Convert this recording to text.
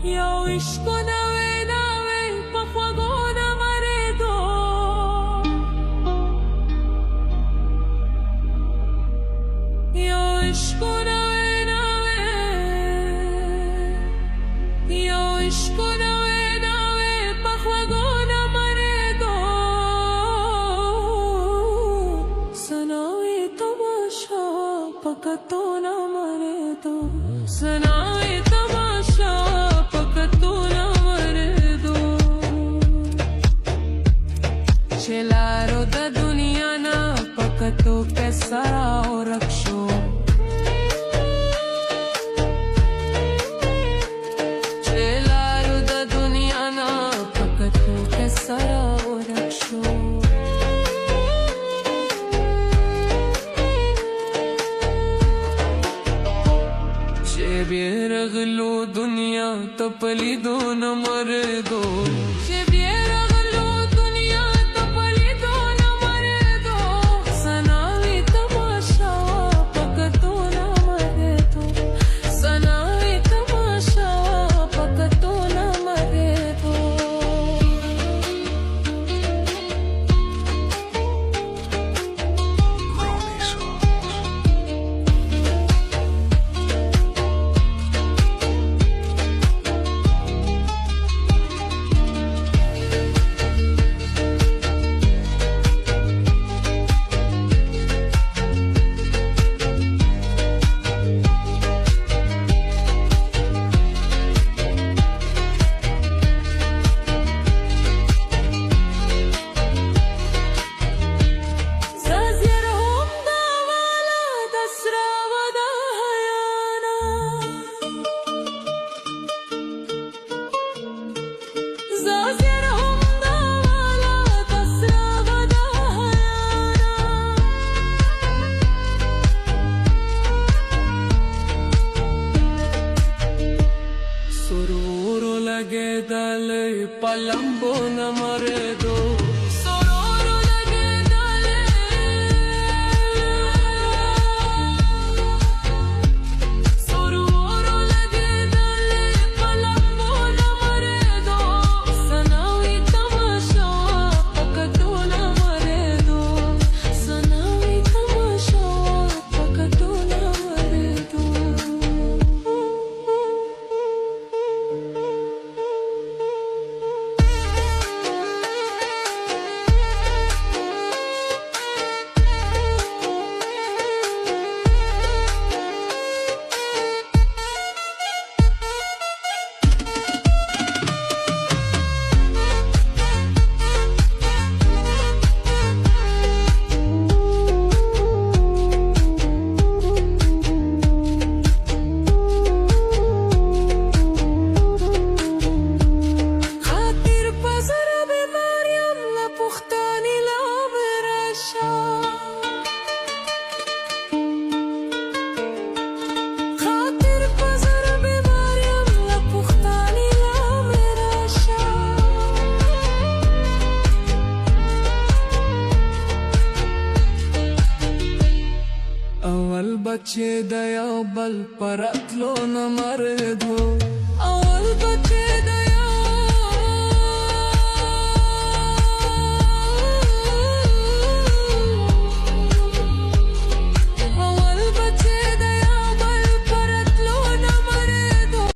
Yo ishko nawe nawe pa fuego namarado. Yo ishko nawe nawe. Yo ishko nawe nawe pa fuego namarado. Sanawe tamasha pakato namarado. Sanawe tamasha pakato namarado. Celaro da dunia na pakato kesara o raksho. Celaro da dunia na pakato kesara o raksho. Raglo dunia tapali do na mare do. Raglo dunia tapali do na mare do. Sanawi tamasha pakato na mare do. Sanawi tamasha pakato na mare do. Sororo lage dale palambo na maredo. Sororo lage dale. Sororo lage dale palambo na maredo. Sanawi tamasha pakato na maredo. Sanawi tamasha pakato na maredo. बच्चे दया बल परत लो न मर